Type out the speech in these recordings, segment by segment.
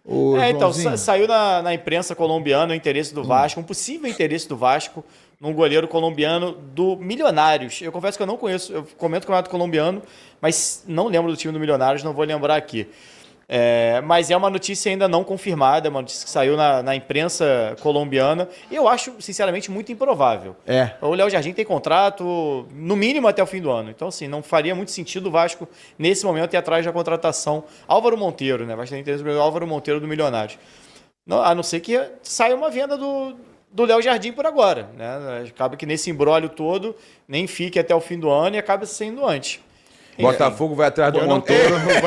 Então, Joãozinho. saiu na imprensa colombiana o interesse do Vasco, um possível interesse do Vasco num goleiro colombiano do Milionários. Eu confesso que eu não conheço, eu comento o campeonato colombiano, mas não lembro do time do Milionários, não vou lembrar aqui. Mas é uma notícia ainda não confirmada, é uma notícia que saiu na imprensa colombiana. E eu acho, sinceramente, muito improvável. O Léo Jardim tem contrato, no mínimo, até o fim do ano. Então, assim, não faria muito sentido o Vasco, nesse momento, ir atrás da contratação. Álvaro Monteiro, né? Vai ter interesse do Álvaro Monteiro do Milionário. A não ser que saia uma venda do Léo Jardim por agora, né? Acaba que nesse imbróglio todo, nem fique até o fim do ano e acaba saindo antes. Botafogo vai atrás do Montoro.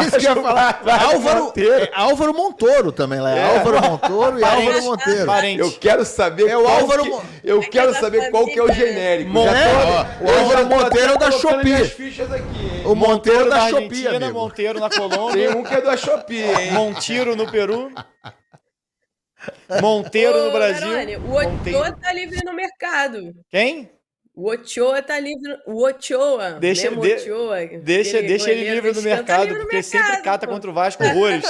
Isso que eu ia falar. Álvaro Montoro também lá. Álvaro Montoro e Álvaro Monteiro. Eu quero saber quero saber qual que é o genérico. O Álvaro Monteiro é o da Shopee. O Monteiro da Shopee, amigo. Monteiro na Colômbia. Tem um que é da Shopee, hein? Monteiro no Peru. Monteiro no Brasil. Garone, o Ochoa tá livre no mercado. Quem? O Ochoa tá livre. O Ochoa. Deixa ele livre no mercado, porque ele sempre cata contra o Vasco horrores.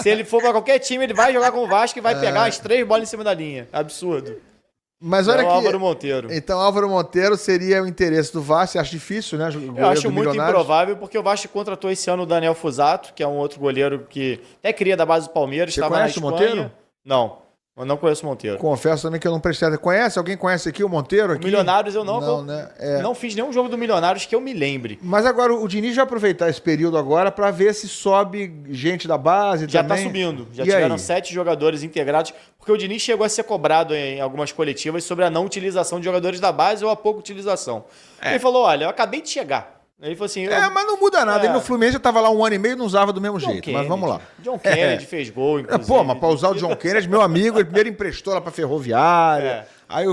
Se ele for pra qualquer time, ele vai jogar com o Vasco e vai pegar as 3 bolas em cima da linha. Absurdo. Mas olha aqui. Álvaro Monteiro. Então, Álvaro Monteiro seria o interesse do Vasco. Você acha difícil, né? Eu acho muito improvável, porque o Vasco contratou esse ano o Daniel Fusato, que é um outro goleiro que até cria da base do Palmeiras. Você conhece o Monteiro? Não. Eu não conheço o Monteiro. Confesso também que eu não prestei atenção. Conhece? Alguém conhece aqui o Monteiro? Aqui? O Milionários eu não. Não fiz nenhum jogo do Milionários que eu me lembre. Mas agora o Diniz vai aproveitar esse período agora para ver se sobe gente da base já também. Já tá subindo. Já tiveram 7 jogadores integrados. Porque o Diniz chegou a ser cobrado em algumas coletivas sobre a não utilização de jogadores da base ou a pouca utilização. Ele falou, olha, eu acabei de chegar. Ele falou assim... mas não muda nada. Ele no Fluminense já tava lá 1 ano e meio e não usava do mesmo jeito. Kennedy. Mas vamos lá. John Kennedy fez gol, inclusive. Mas pra usar o John Kennedy, meu amigo, ele primeiro emprestou lá pra Ferroviária. Aí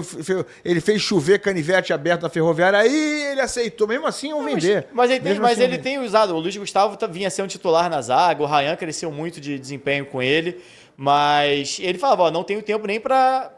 ele fez chover canivete aberto na Ferroviária. Aí ele aceitou. Mesmo assim, iam vender. Mas ele tem usado. O Luiz Gustavo vinha ser um titular na zaga. O Ryan cresceu muito de desempenho com ele. Mas ele falava, não tenho tempo nem pra...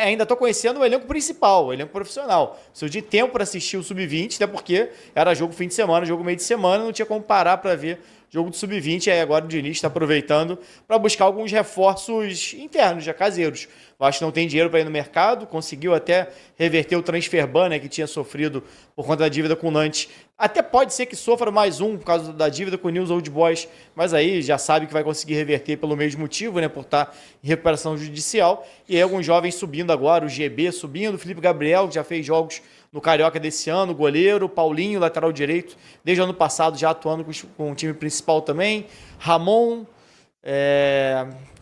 ainda estou conhecendo o elenco principal, o elenco profissional. Preciso de tempo para assistir o Sub-20, até porque era jogo fim de semana, jogo meio de semana, não tinha como parar para ver jogo do Sub-20. Aí agora o Diniz está aproveitando para buscar alguns reforços internos, já caseiros. O Vasco não tem dinheiro para ir no mercado, conseguiu até reverter o transfer ban, né, que tinha sofrido por conta da dívida com o Nantes. Até pode ser que sofra mais um por causa da dívida com o News Old Boys, mas aí já sabe que vai conseguir reverter pelo mesmo motivo, né, por estar em recuperação judicial. E aí alguns jovens subindo agora, o GB subindo, o Felipe Gabriel, que já fez jogos no Carioca desse ano, o goleiro, o Paulinho, lateral direito, desde o ano passado já atuando com o time principal também. Ramon,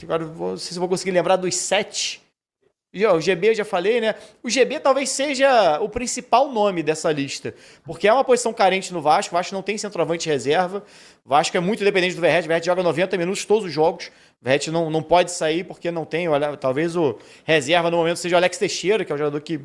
agora não sei se eu vou conseguir lembrar dos 7. O GB eu já falei, né? O GB talvez seja o principal nome dessa lista, porque é uma posição carente no Vasco. O Vasco não tem centroavante reserva. O Vasco é muito dependente do Verratti. O Verratti joga 90 minutos todos os jogos. O Verratti não pode sair porque não tem. Talvez o reserva no momento seja o Alex Teixeira, que é um jogador que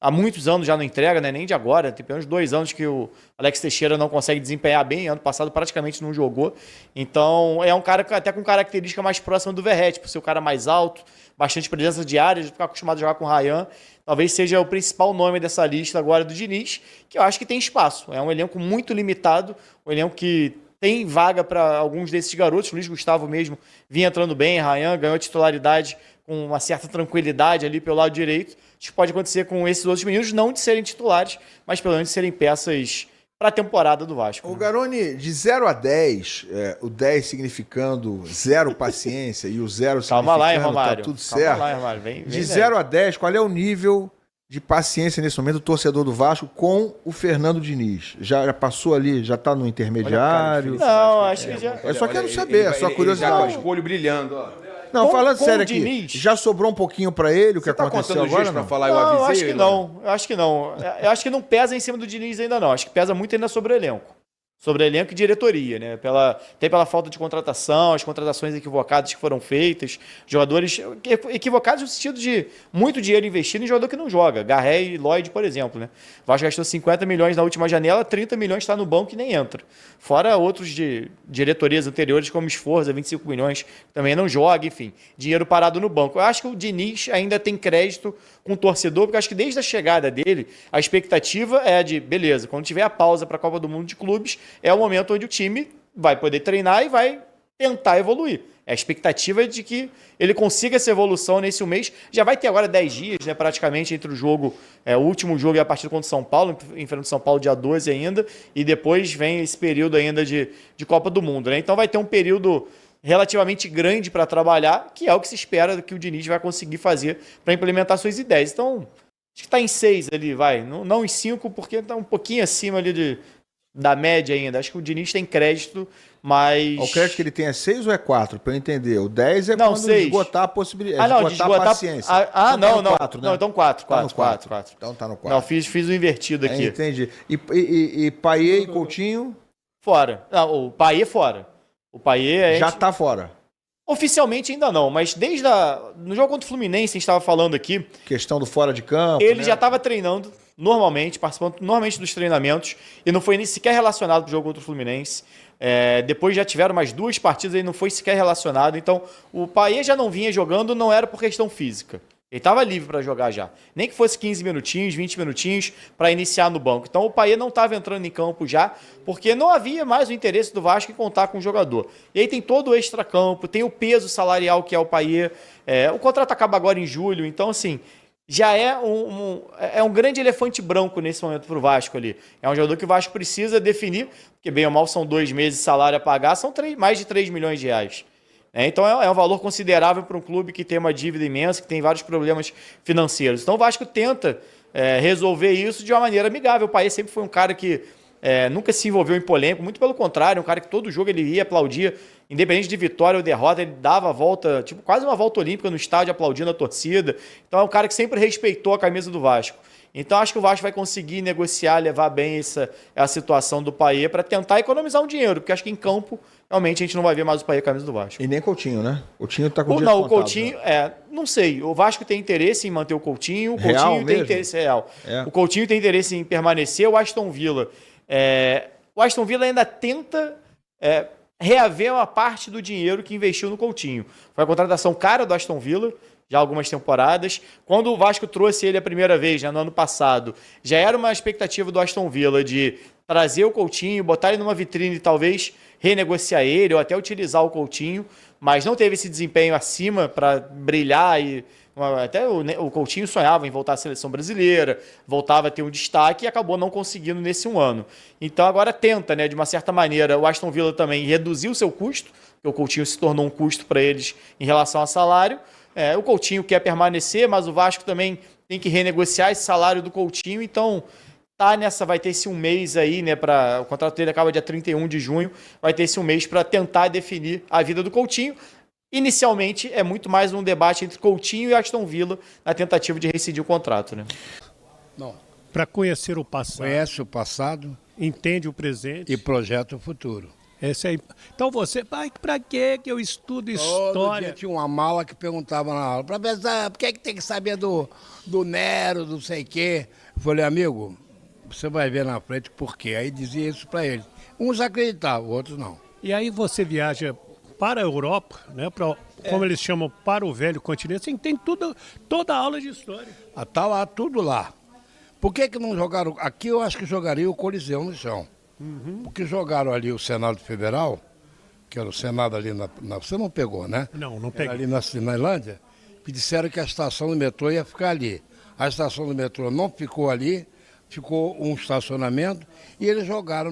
há muitos anos já não entrega, né? Nem de agora. Tem pelo menos 2 anos que o Alex Teixeira não consegue desempenhar bem. Ano passado praticamente não jogou. Então é um cara até com característica mais próxima do Verratti, por ser o cara mais alto, bastante presença de área, ficar acostumado a jogar com o Ryan. Talvez seja o principal nome dessa lista agora do Diniz, que eu acho que tem espaço. É um elenco muito limitado, um elenco que tem vaga para alguns desses garotos. O Luiz Gustavo mesmo vinha entrando bem, Ryan ganhou titularidade com uma certa tranquilidade ali pelo lado direito. Acho que pode acontecer com esses outros meninos, não de serem titulares, mas pelo menos de serem peças para a temporada do Vasco. O Garoni, de 0 a 10, o 10 significando zero paciência e o 0 significando lá, hein, Romário? Tá tudo certo. Calma lá, hein, Romário. Vem de 0 a 10, qual é o nível de paciência nesse momento do torcedor do Vasco com o Fernando Diniz? Já passou ali, já está no intermediário? Não, acho que já... Eu só quero saber, só curiosidade. Ele já com o olho brilhando, ó. Não, falando com sério o aqui, Diniz, já sobrou um pouquinho pra ele o que aconteceu agora, não? Falar, não, eu avisei, eu acho que não. Eu acho que não. Eu acho que não pesa em cima do Diniz ainda não. Acho que pesa muito ainda sobre o elenco. Sobre elenco e diretoria, né? Até pela falta de contratação, as contratações equivocadas que foram feitas, jogadores equivocados no sentido de muito dinheiro investido em jogador que não joga. Garré e Lloyd, por exemplo, né? O Vasco gastou 50 milhões na última janela, 30 milhões está no banco e nem entra. Fora outros de diretorias anteriores, como Sforza, 25 milhões, também não joga, enfim. Dinheiro parado no banco. Eu acho que o Diniz ainda tem crédito com o torcedor, porque eu acho que desde a chegada dele, a expectativa é de, beleza, quando tiver a pausa para a Copa do Mundo de Clubes, é o momento onde o time vai poder treinar e vai tentar evoluir. A expectativa é de que ele consiga essa evolução nesse um mês. Já vai ter agora 10 dias, né, praticamente, entre o jogo, o último jogo e a partida contra o São Paulo, enfrentando o São Paulo dia 12 ainda, e depois vem esse período ainda de Copa do Mundo, né? Então vai ter um período relativamente grande para trabalhar, que é o que se espera que o Diniz vai conseguir fazer para implementar suas ideias. Então, acho que está em 6 ali, vai. Não em 5, porque está um pouquinho acima ali da média ainda. Acho que o Diniz tem crédito, mas... O crédito que ele tem é 6 ou é 4? Para eu entender. O 10 é não, quando 6. esgotar a possibilidade, esgotar a paciência. Então não. 4, né? Não, então 4. Tá no 4. Então tá no 4. Não, fiz o invertido aqui. Entendi. E Payet e Coutinho? Fora. Não, o Payet fora. O Payet... Já tá fora. Oficialmente ainda não, mas no jogo contra o Fluminense, a gente estava falando aqui... Questão do fora de campo, ele, né? Já estava treinando normalmente, participando normalmente dos treinamentos, e não foi nem sequer relacionado para o jogo contra o Fluminense. Depois já tiveram mais 2 partidas, ele não foi sequer relacionado. Então, o Payet já não vinha jogando, não era por questão física. Ele estava livre para jogar já. Nem que fosse 15 minutinhos, 20 minutinhos para iniciar no banco. Então o Payet não estava entrando em campo já, porque não havia mais o interesse do Vasco em contar com o jogador. E aí tem todo o extracampo, tem o peso salarial que é o Payet. O contrato acaba agora em julho, então assim, já é um grande elefante branco nesse momento para o Vasco ali. É um jogador que o Vasco precisa definir, porque bem ou mal são 2 meses de salário a pagar, são mais de 3 milhões de reais. Então é um valor considerável para um clube que tem uma dívida imensa, que tem vários problemas financeiros. Então o Vasco tenta resolver isso de uma maneira amigável. O Payet sempre foi um cara que nunca se envolveu em polêmica, muito pelo contrário, um cara que todo jogo ele ia aplaudir, independente de vitória ou derrota, ele dava a volta, tipo quase uma volta olímpica no estádio aplaudindo a torcida. Então é um cara que sempre respeitou a camisa do Vasco. Então acho que o Vasco vai conseguir negociar, levar bem a situação do Payet para tentar economizar um dinheiro, porque acho que em campo realmente a gente não vai ver mais o Payet com a camisa do Vasco. E nem Coutinho, né? O Coutinho tá com o Coutinho, não sei. O Vasco tem interesse em manter o Coutinho. O Coutinho tem interesse real. O Coutinho tem interesse em permanecer. O Aston Villa ainda tenta reaver uma parte do dinheiro que investiu no Coutinho. Foi a contratação cara do Aston Villa, já há algumas temporadas. Quando o Vasco trouxe ele a primeira vez, no ano passado, já era uma expectativa do Aston Villa de trazer o Coutinho, botar ele numa vitrine e talvez renegociar ele ou até utilizar o Coutinho, mas não teve esse desempenho acima para brilhar e até o Coutinho sonhava em voltar à seleção brasileira, voltava a ter um destaque e acabou não conseguindo nesse um ano. Então agora tenta, de uma certa maneira, o Aston Villa também reduzir o seu custo, porque o Coutinho se tornou um custo para eles em relação ao salário. O Coutinho quer permanecer, mas o Vasco também tem que renegociar esse salário do Coutinho, então vai ter esse um mês aí, o contrato dele acaba dia 31 de junho, vai ter esse um mês para tentar definir a vida do Coutinho. Inicialmente, é muito mais um debate entre Coutinho e Aston Villa na tentativa de rescindir o contrato, Não. Para conhecer o passado. Conhece o passado. Entende o presente. E projeta o futuro. Esse aí. Então você, para que eu estudo história? Todo dia tinha uma mala que perguntava na aula, professor, por que tem que saber do Nero, do sei quê? Eu falei, amigo, você vai ver na frente por quê. Aí dizia isso para eles. Uns acreditavam, outros não. E aí você viaja para a Europa, como eles chamam, para o velho continente, assim, tem toda a aula de história. Tá lá, tudo lá. Por que não jogaram? Aqui eu acho que jogaria o Coliseu no chão. Porque jogaram ali o Senado Federal, que era o Senado ali você não pegou, né? Não peguei. Ali na Finlândia, que disseram que a estação do metrô ia ficar ali. A estação do metrô não ficou ali, ficou um estacionamento, e eles jogaram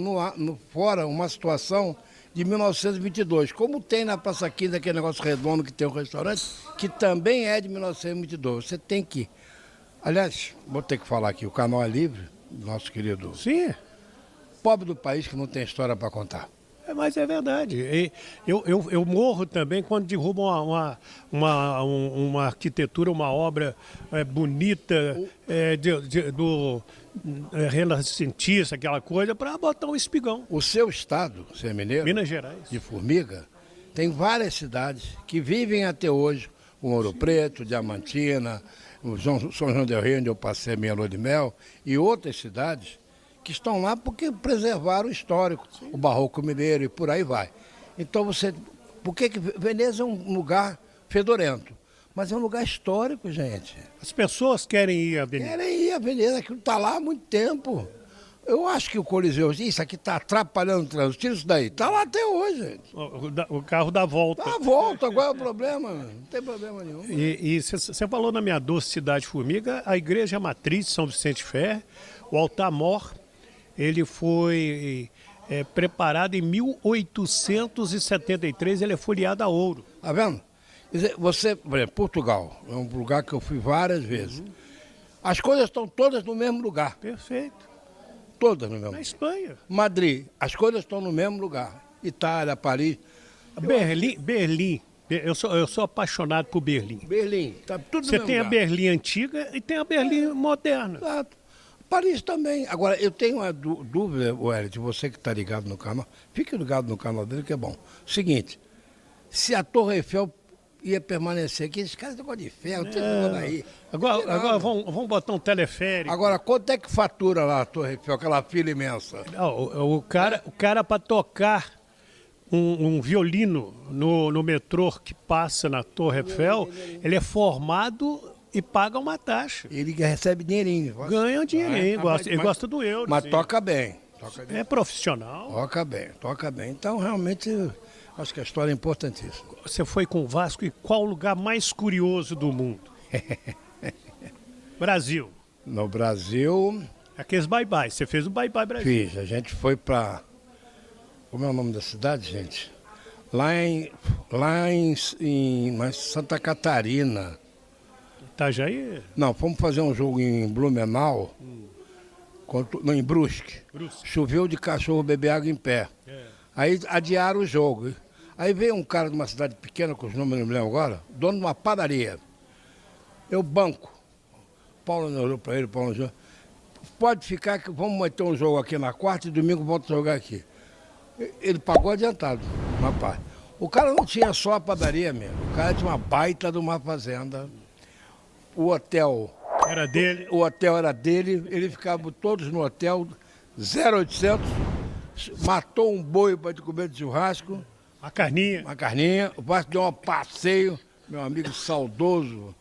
fora uma situação de 1922, como tem na Praça 15, aquele negócio redondo que tem um restaurante, que também é de 1922. Você tem que... Aliás, vou ter que falar aqui, o canal é livre, nosso querido... Sim. Pobre do país que não tem história para contar. Mas é verdade. Eu morro também quando derrubam uma arquitetura, uma obra bonita do renascentista, aquela coisa, para botar um espigão. O seu estado, você é mineiro? Minas Gerais. De Formiga, tem várias cidades que vivem até hoje. O Ouro Preto, Diamantina, o São João del Rei, onde eu passei a minha lua de mel, e outras cidades que estão lá porque preservaram o histórico, sim, o barroco mineiro e por aí vai. Então por que Veneza é um lugar fedorento? Mas é um lugar histórico, gente. As pessoas querem ir a Veneza. Querem ir a Veneza, aquilo está lá há muito tempo. Eu acho que o Coliseu, isso aqui está atrapalhando o trânsito. Tira isso daí. Está lá até hoje, gente. O carro dá volta. Tá à volta, qual é o problema? Não tem problema nenhum. E você falou na minha doce cidade formiga, a igreja matriz de São Vicente Ferre, o altar-mor, ele foi preparado em 1873, ele é folheado a ouro. Tá vendo? Quer dizer, você, por exemplo, Portugal, é um lugar que eu fui várias vezes. As coisas estão todas no mesmo lugar. Perfeito. Todas no mesmo Na lugar. Espanha. Madrid, as coisas estão no mesmo lugar. Itália, Paris. Berlim. Eu sou apaixonado por Berlim. Berlim, tá tudo Você no tem mesmo a lugar. Berlim antiga e tem a Berlim moderna. Exato. Paris também. Agora, eu tenho uma dúvida, Wellington, você que está ligado no canal, fique ligado no canal dele que é bom. Seguinte, se a Torre Eiffel ia permanecer aqui, esses caras estão de ferro, tem nada aí. Agora vamos botar um teleférico. Agora, quanto é que fatura lá a Torre Eiffel, aquela fila imensa? O cara para tocar um violino no metrô que passa na Torre Eiffel, ele é formado e paga uma taxa. Ele recebe dinheirinho. Ganha dinheirinho, ele gosta do euro. Mas sim. toca bem. É profissional. Toca bem. Então, realmente, acho que a história é importantíssima. Você foi com o Vasco e qual o lugar mais curioso do mundo? Brasil. No Brasil, Aqueles bye-bye. Você fez o bye-bye Brasil. fiz. A gente foi para... Como é o nome da cidade, gente? Lá em Santa Catarina. Itajaí? Não, fomos fazer um jogo em Blumenau, não, em Brusque. Choveu de cachorro beber água em pé. Aí adiaram o jogo. Aí veio um cara de uma cidade pequena, com os nomes não me lembro agora, dono de uma padaria. Eu banco. Paulo olhou para ele, Paulo olhou. Pode ficar que vamos meter um jogo aqui na quarta e domingo volta a jogar aqui. Ele pagou adiantado, rapaz. O cara não tinha só a padaria mesmo. O cara tinha uma baita de uma fazenda. O hotel Era dele. O hotel era dele, eles ficavam todos no hotel, 0800, matou um boi para comer de churrasco, A carninha. uma carninha, o Vasco deu um passeio, meu amigo saudoso,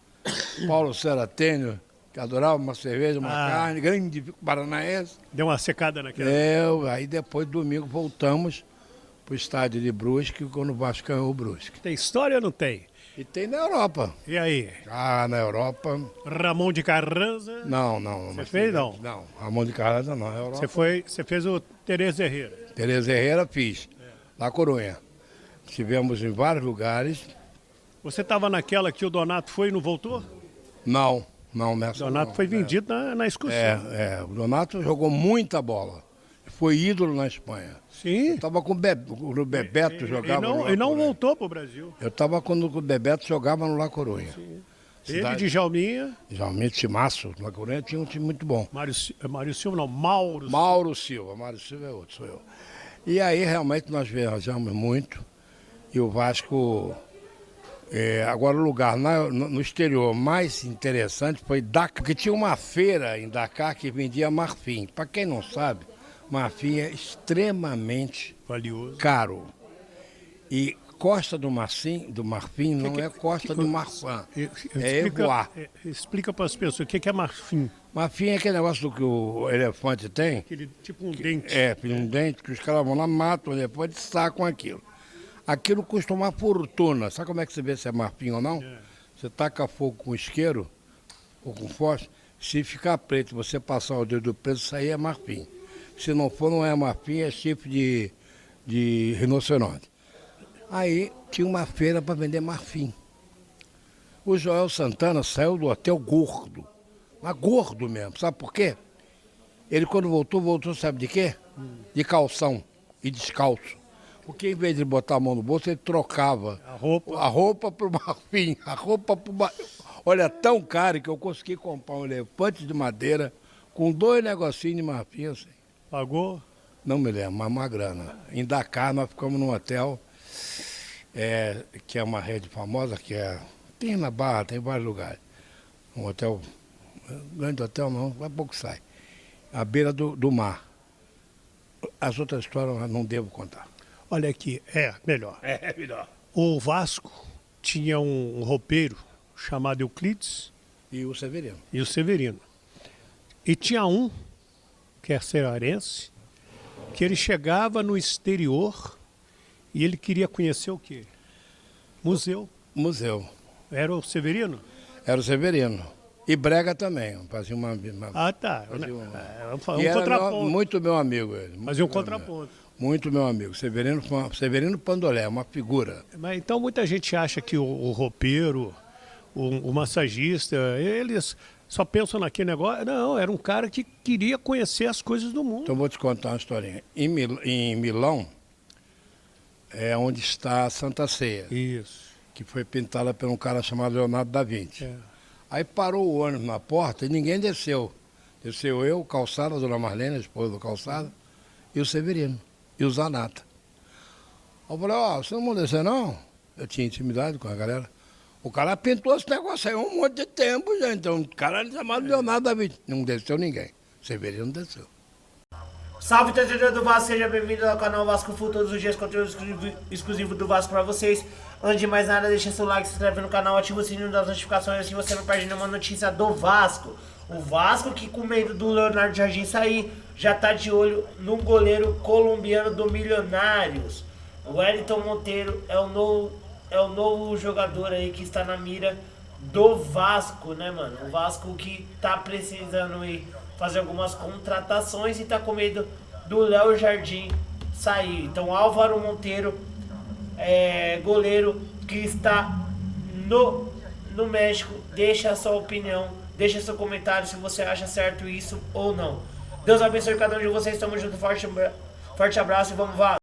Paulo Seratênio, que adorava uma cerveja, uma carne, grande paranaense. Deu uma secada naquela. Aí depois, domingo, voltamos para o estádio de Brusque, quando o Vasco ganhou o Brusque. Tem história ou não tem? E tem na Europa. E aí? Ah, na Europa... Ramon de Carranza? Não. Você fez, não? Não, Ramon de Carranza não, Europa. Você fez o Tereza Herrera. Tereza Herrera fiz, La Coruña. Estivemos em vários lugares. Você estava naquela que o Donato foi e não voltou? Não O nessa Donato não. foi vendido na excursão. O Donato jogou muita bola. Foi ídolo na Espanha. Sim. Estava com o Bebeto, jogava no La E não Coruña. voltou para o Brasil. Eu estava quando o Bebeto jogava no La Coruña. Teve Djalminha, Geralmente Timaço, La Coruña tinha um time muito bom. Mário Silva, não, Mauro. Mário Silva é outro, sou eu. E aí realmente nós viajamos muito. E o Vasco... agora o lugar no exterior mais interessante foi Dakar, porque tinha uma feira em Dakar que vendia marfim. Para quem não sabe, marfim é extremamente Valioso. caro. E Costa do Marfim não é Costa do Marfã, é Evoar. Explica para as pessoas o que é marfim. Marfim é aquele negócio do que o elefante tem, Aquele tipo um dente. um dente que os caras vão lá, matam, depois sacam aquilo. Aquilo custa uma fortuna. Sabe como é que você vê se é marfim ou não? Você taca fogo com isqueiro ou com fósforo, se ficar preto, você passar o dedo preto, isso aí é marfim. Se não for, não é marfim, é chifre de rinoceronte. Aí tinha uma feira para vender marfim. O Joel Santana saiu do hotel gordo. Mas gordo mesmo, sabe por quê? Ele quando voltou sabe de quê? De calção e descalço. Porque em vez de botar a mão no bolso, ele trocava a roupa para o marfim, Olha, tão caro que eu consegui comprar um elefante de madeira com 2 negocinhos de marfim assim. Pagou? Não me lembro, mas uma grana. Em Dakar nós ficamos num hotel, que é uma rede famosa, tem na Barra, tem vários lugares. Um hotel, grande hotel não, vai pouco sai. À beira do mar. As outras histórias eu não devo contar. Olha aqui, melhor. É melhor. O Vasco tinha um roupeiro chamado Euclides E o Severino. e o Severino. E tinha um que é cearense, que ele chegava no exterior e ele queria conhecer o quê? Museu. Museu. Era o Severino? Era o Severino. E Brega também. Fazia uma Ah, tá. fazia Um e era contraponto. muito meu amigo ele. Fazia um muito meu amigo. contraponto. Muito meu amigo. Severino Pandolé, uma figura. Mas então muita gente acha que o roupeiro, o massagista, eles só pensam naquele negócio. Não, era um cara que queria conhecer as coisas do mundo. Então vou te contar uma historinha. Em Milão é onde está a Santa Ceia, Isso. que foi pintada por um cara chamado Leonardo da Vinci. É. Aí parou o ônibus na porta e ninguém desceu. Desceu eu, o Calçada, a dona Marlene, a esposa do Calçada, e o Severino, e o Zanata. Eu falei, vocês não vão descer não? Eu tinha intimidade com a galera. O cara pintou esse negócio aí um monte de tempo, gente. Então, o cara chamado Leonardo da Vinci. Não desceu ninguém. Severino desceu. Salve, torcedor do Vasco, seja bem-vindo ao canal Vasco Full, todos os dias conteúdo exclusivo do Vasco pra vocês. Antes de mais nada, deixa seu like, se inscreve no canal, ativa o sininho das notificações, assim você não perde nenhuma notícia do Vasco. O Vasco, que com medo do Leonardo Jardim sair, já tá de olho no goleiro colombiano do Milionários. O Wellington Monteiro é o novo jogador aí que está na mira do Vasco, né, mano? O Vasco que tá precisando ir fazer algumas contratações e tá com medo do Léo Jardim sair. Então, Álvaro Monteiro, goleiro que está no México, deixa a sua opinião, deixa seu comentário se você acha certo isso ou não. Deus abençoe cada um de vocês, tamo junto, forte abraço e vamos, Vasco!